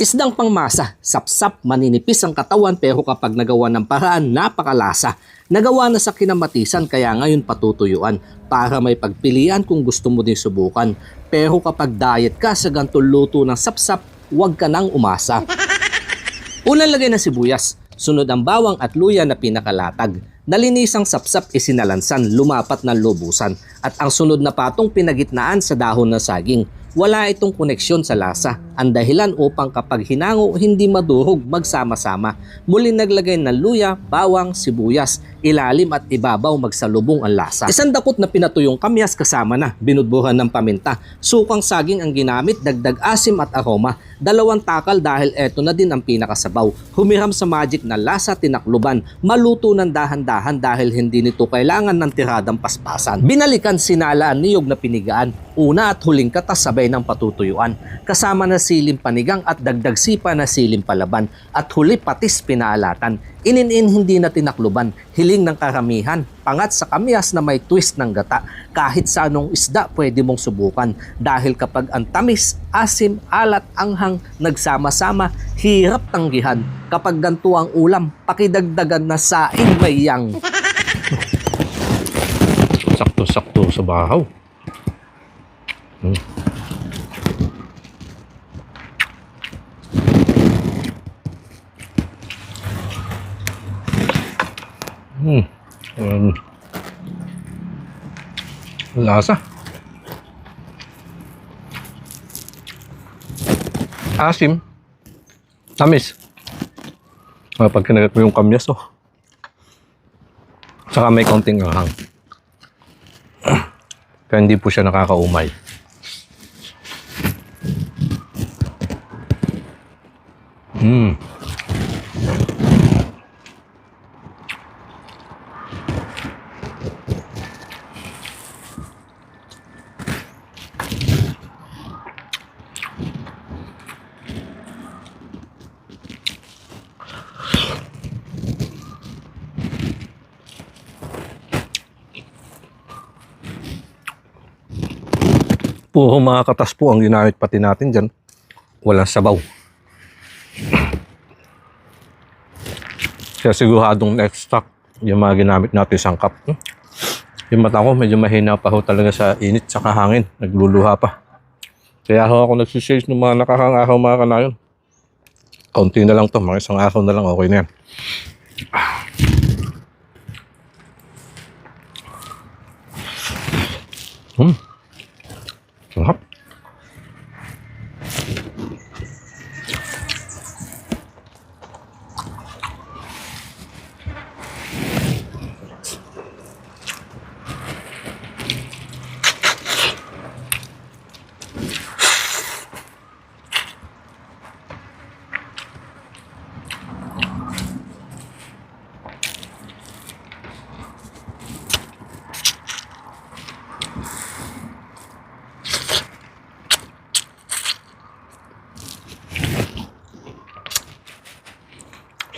Isdang pangmasa, sapsap, maninipis ang katawan pero kapag nagawa ng paraan, napakalasa. Nagawa na sa kinamatisan kaya ngayon patutuyuan para may pagpilian kung gusto mo din subukan. Pero kapag diet ka sa gantong luto ng sapsap, huwag ka nang umasa. Unang lagay ng sibuyas, sunod ang bawang at luya na pinakalatag. Nalinisang sapsap isinalansan, lumapat ng lubusan. At ang sunod na patong pinagitnaan sa dahon ng saging. Wala itong koneksyon sa lasa. Ang dahilan upang kapag hinango, hindi madurog magsama-sama. Muli naglagay ng luya, bawang, sibuyas, ilalim at ibabaw magsalubong ang lasa. Isang dakot na pinatuyong kamyas kasama na, binudbuhan ng paminta. Sukang saging ang ginamit, dagdag asim at aroma. 2 takal dahil eto na din ang pinakasabaw. Humiram sa magic na lasa, tinakluban. Maluto ng dahan-dahan dahil hindi nito kailangan ng tiradang paspasan. Binalikan sinalaan niyog na pinigaan. Una at huling katas sabay ng patutuyuan. Kasama na silim panigang at dagdag sipa na silim palaban. At huli patis pinaalatan. Inin hindi na tinakluban. Hiling ng karamihan. Pangat sa kamyas na may twist ng gata. Kahit sa anong isda pwede mong subukan. Dahil kapag ang tamis, asim, alat, anghang, nagsama-sama, hirap tanggihan. Kapag ganito ang ulam, pakidagdagan na saing may yang. Sakto-sakto sa bahaw. Lasa. Asim. Tamis. Pag kinagat mo yung kamyas, oh. Tsaka may kaunting anghang. Kaya hindi po siya nakakaumay. Puro mga katas po ang ginamit pati natin dyan. Walang sabaw. Kaya siguradong next stock yung mga ginamit natin sangkap. Yung mata ko medyo mahina pa ho talaga sa init sa hangin. Nagluluha pa. Kaya ho ako nagsishake ng mga nakakang araw mga kanayon. Kaunti na lang to. Mga isang araw na lang okay na yan. Sarap.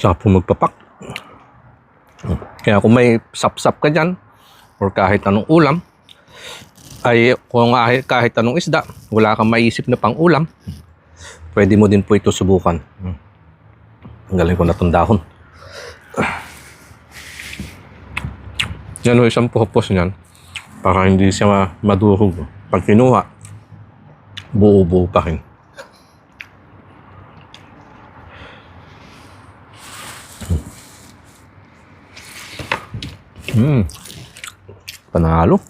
Sarap po magpapak. Kaya kung may sapsap ka dyan, or kahit anong ulam, ay kung kahit anong isda, wala kang maisip na pang ulam, pwede mo din po ito subukan. Ang galing ko na itong dahon. Yan o, isang purpose niyan, para hindi siya madurog. Pag kinuha, buo-buo pa rin. Panalo.